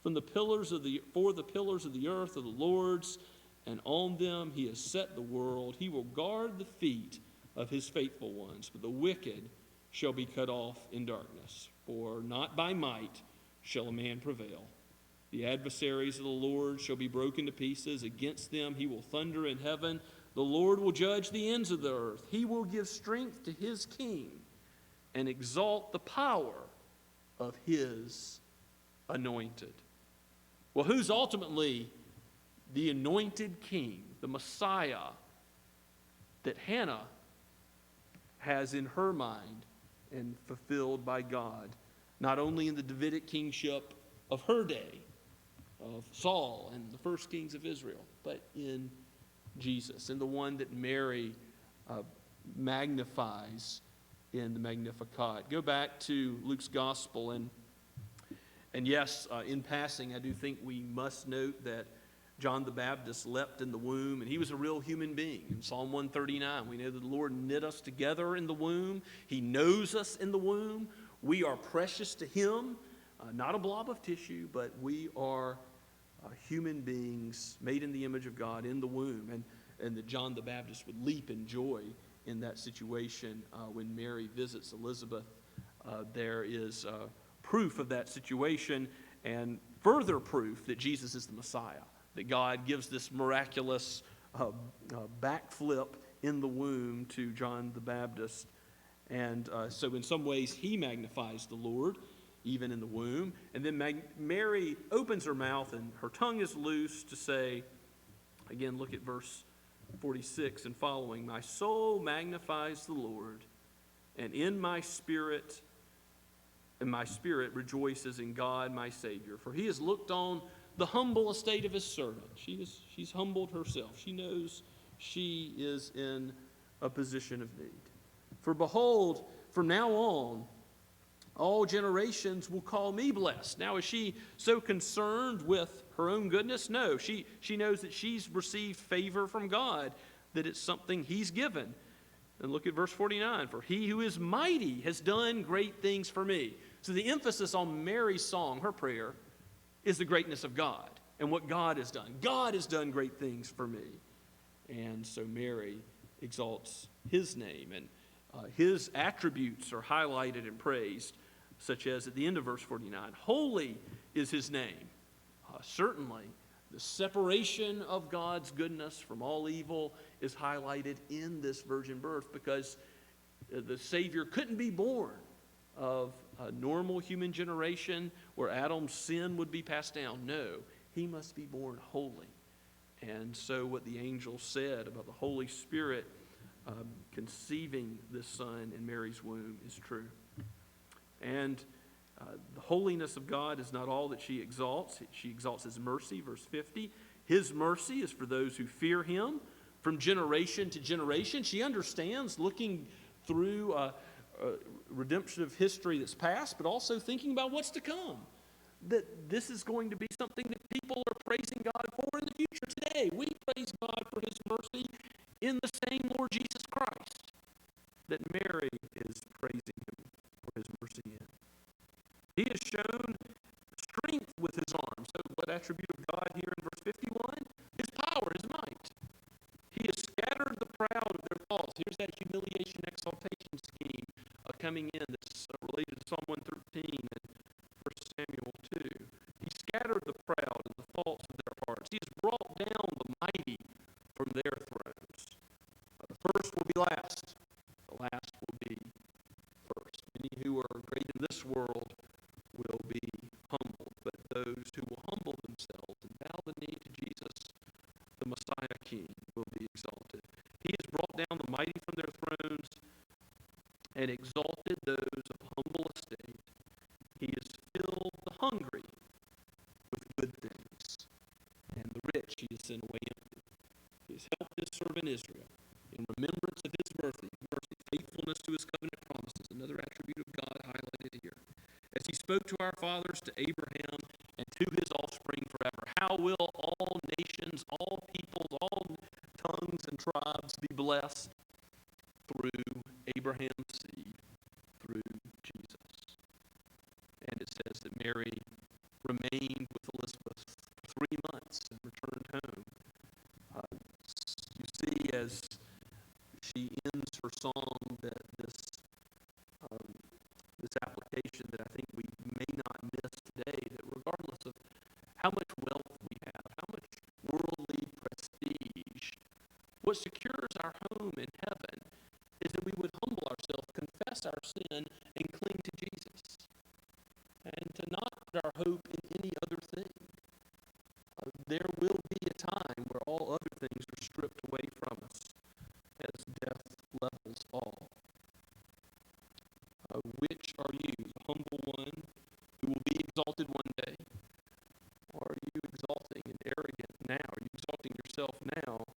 For the pillars of the earth are the Lord's, and on them he has set the world. He will guard the feet of his faithful ones, but the wicked shall be cut off in darkness. For not by might shall a man prevail. The adversaries of the Lord shall be broken to pieces. Against them he will thunder in heaven. The Lord will judge the ends of the earth. He will give strength to his king and exalt the power of his anointed." Well, who's ultimately the anointed king, the Messiah that Hannah has in her mind and fulfilled by God, not only in the Davidic kingship of her day, of Saul and the first kings of Israel, but in Jesus, and the one that Mary magnifies in the Magnificat. Go back to Luke's Gospel, and yes, in passing, I do think we must note that John the Baptist leapt in the womb, and he was a real human being. In Psalm 139, we know that the Lord knit us together in the womb. He knows us in the womb. We are precious to him, not a blob of tissue, but we are human beings made in the image of God in the womb, and that John the Baptist would leap in joy in that situation when Mary visits Elizabeth. There is proof of that situation and further proof that Jesus is the Messiah, that God gives this miraculous backflip in the womb to John the Baptist. And so in some ways he magnifies the Lord even in the womb. And then Mary opens her mouth and her tongue is loose to say, again, look at verse 46 and following, "My soul magnifies the Lord, and my spirit rejoices in God my Savior, for he has looked on the humble estate of his servant." She's humbled herself. She knows she is in a position of need. "For behold, from now on, all generations will call me blessed." Now, is she so concerned with her own goodness? No, she knows that she's received favor from God, that it's something he's given. And look at verse 49. "For he who is mighty has done great things for me." So the emphasis on Mary's song, her prayer, is the greatness of God and what God has done. God has done great things for me. And so Mary exalts his name, and his attributes are highlighted and praised, such as at the end of verse 49, "Holy is his name." Certainly, the separation of God's goodness from all evil is highlighted in this virgin birth, because the Savior couldn't be born of a normal human generation where Adam's sin would be passed down. No, he must be born holy. And so what the angel said about the Holy Spirit conceiving this son in Mary's womb is true. And the holiness of God is not all that she exalts. She exalts his mercy, verse 50. His mercy is for those who fear him from generation to generation. She understands, looking through redemption of history that's past, but also thinking about what's to come, that this is going to be something that people are praising God for in the future. Today, we praise God for his mercy in the same Lord Jesus Christ that Mary is praising him for his mercy in. He has shown strength with his arm. So what attribute of God here in verse 51? His power, his might. He has scattered the proud of their thoughts. Here's that humiliation exaltation scheme coming in that's related to Psalm 113 and 1 Samuel 2. He scattered the proud and the thoughts of their hearts. He has brought down the mighty from their thrones. The first will be last. The last will be first. Many who are great in this world will be humbled, but those who will humble themselves and bow the knee to Jesus, the Messiah King, will be exalted. He has brought down the mighty from their thrones and exalted those of humble estate. He has filled the hungry with good things, and the rich he has sent away empty. He has helped his servant Israel in remembrance of his mercy, faithfulness to his covenant promises, another attribute of God highlighted here. As he spoke to our fathers, to Abraham, and to his offspring forever, how will all nations, all peoples, all tongues and tribes be blessed? Through Abraham's seed, through Jesus. And it says that Mary remained with Elizabeth for 3 months and returned home. You see, as she ends her song, that this application that I think we may not miss today, that regardless of how much wealth we have, how much worldly prestige, what secures our home in heaven is that we would humble ourselves, confess our sin, and cling to Jesus, and to not put our hope in any other thing. There will be a time where all other things are stripped away from us as death levels all. Which are you, the humble one who will be exalted one day? Or are you exalting and arrogant now? Are you exalting yourself now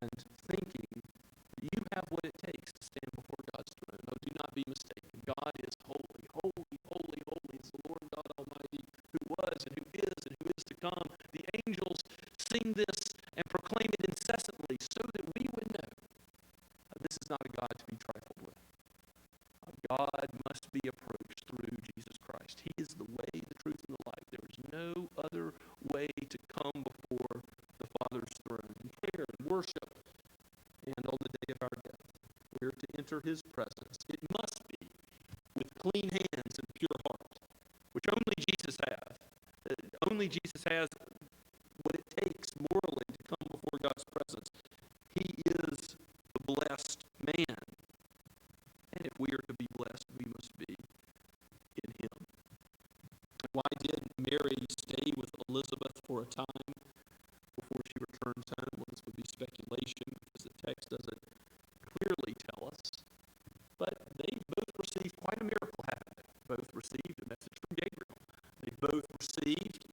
and thinking that you have what it takes to stand before God's throne? No, do not be mistaken. God is holy, holy, holy, holy is the Lord God Almighty, who was and who is to come. The angels sing this and proclaim it incessantly so that we would know this is not a God to be trifled with. God must be approached through Jesus Christ. He is the way, the truth, and the life. There is no other way to come before the Father's throne in prayer and worship, and on the day of our death. We are to enter his presence. It must be with clean hands and pure heart, which only Jesus has. Only Jesus has what it takes morally to come before God's presence. He is the blessed man. And if we are to be blessed, we must be in him. Why did Mary stay with Elizabeth for a time before she returns home? Well, this would be speculation because the text doesn't clearly tell us. But they both received quite a miracle, haven't they? Both received a message from Gabriel. They both received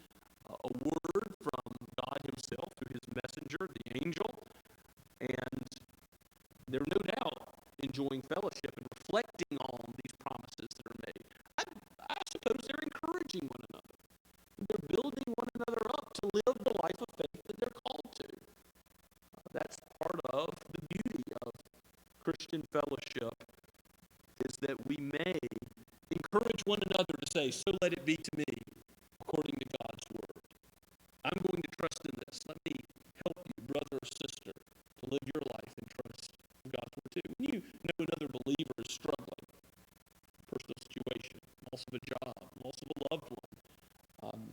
a word from God himself through his messenger, the angel. And they're no doubt enjoying fellowship and reflecting on these promises that are made. I suppose they're encouraging one another. They're building one another up to live the life of faith that they're called to. That's part of the beauty of Christian fellowship, is that we may encourage one another to say, so let it be to me, according to God's word. I'm going to trust in this. Let me help you, brother or sister, to live your life and trust in God's word too. When you know another believer is struggling, personal situation, loss of a job, loss of a loved one,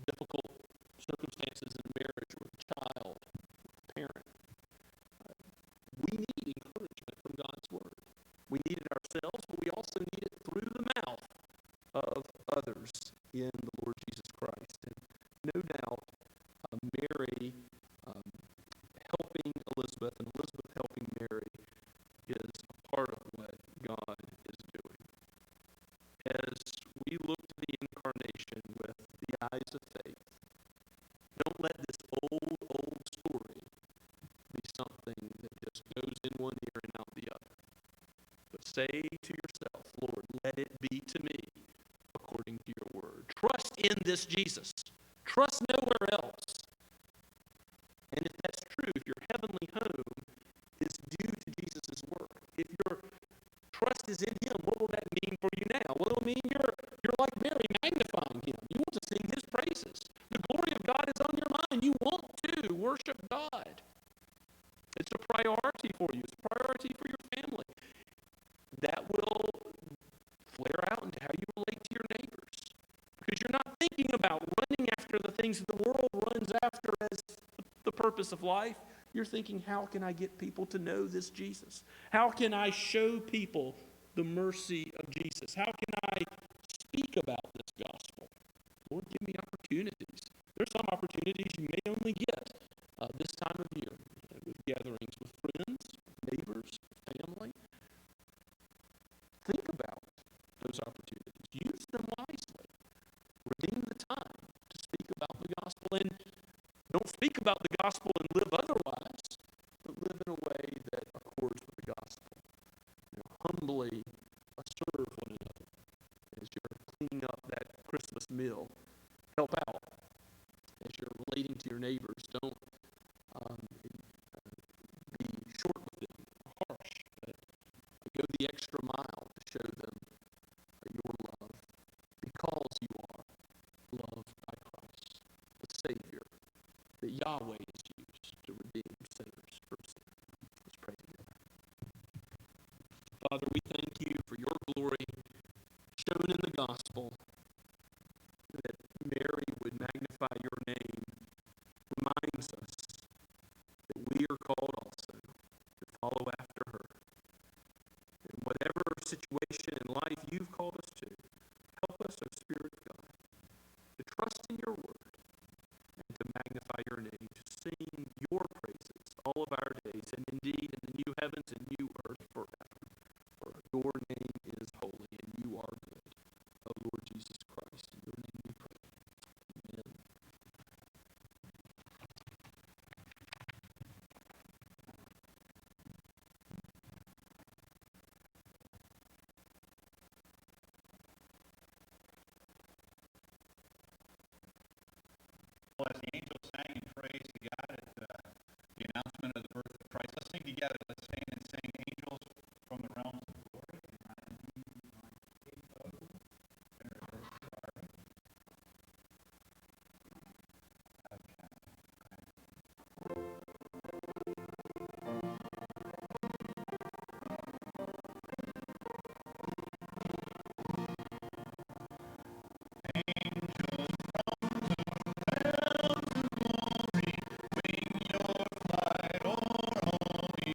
difficult circumstances in marriage with a child, with a parent, we need encouragement from God's word. in the Lord Jesus Christ. And no doubt, Mary helping Elizabeth and Elizabeth helping Mary is a part of what God is doing. As we look to the incarnation with the eyes of faith, don't let this old story be something that just goes in one ear and out the other. But say to yourself, Lord, let it be to me according to your word. Trust in this Jesus. Trust nowhere else. And if that's true, if your heavenly home is due to Jesus' work, if your trust is in him, what will that mean for you now? Well, it'll mean you're like Mary, magnifying him. You want to sing his praises. The glory of God is on your mind. You want to worship God. It's a priority for you. It's a priority for your family. That will flare out into how you relate to your neighbors. Because you're not thinking about running after the things that the world runs after as the purpose of life. You're thinking, how can I get people to know this Jesus? How can I show people the mercy of Jesus? How can I speak about this gospel? Lord, give me opportunities. There's some opportunities you may only get this time of year with gatherings with friends, neighbors, family. Think about those opportunities. Use them wisely. Redeem the time to speak about the gospel. And don't speak about the gospel and live otherwise, but live in a way that accords with the gospel. Humbly serve one another as you're cleaning up that Christmas meal. Help out as you're relating to your neighbors. Don't be short with them, harsh, but go the extra mile to show them your love, because you are loved by Christ, the Savior that Yahweh is used to redeem sinners from sin. Let's pray together. Father, we thank you for your glory shown in the gospel, that Mary would magnify your name, reminds us that we are called also to follow after her. In whatever situation in life you've called us to, help us, O Spirit of God, to trust in your word and to magnify your name, to sing your praises all of our days, and indeed in the new heavens and new earth forever. For your name is holy and you are good, O Lord Jesus Christ. In your name we pray. Amen. Well, as the angels sang in praise to God at the announcement of the birth of Christ, let's sing together. Let's stand and sing angels from the realms of glory. Wing your flight o'er all the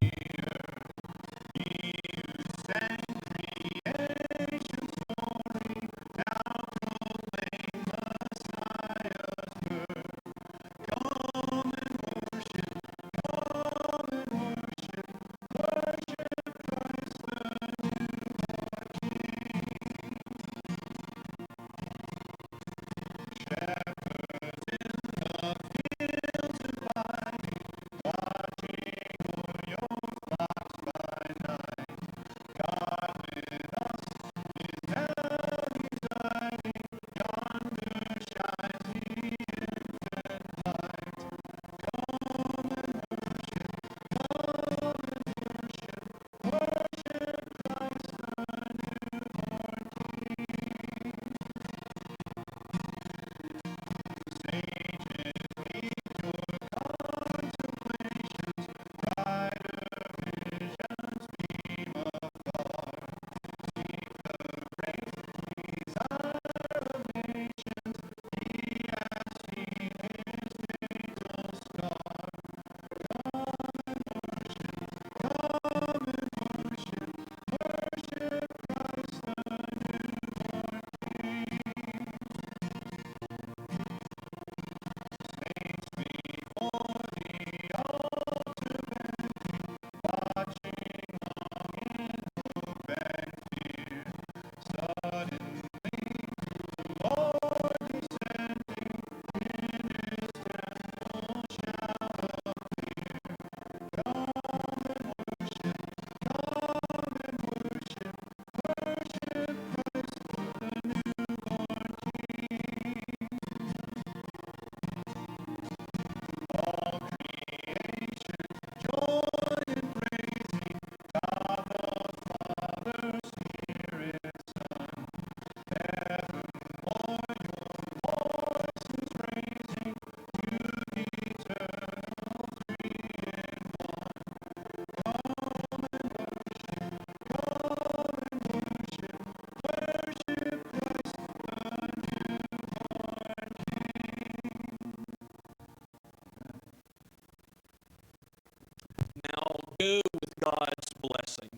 go with God's blessing.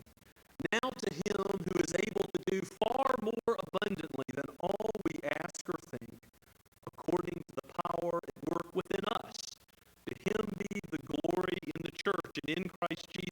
Now to him who is able to do far more abundantly than all we ask or think, according to the power at work within us. To him be the glory in the church and in Christ Jesus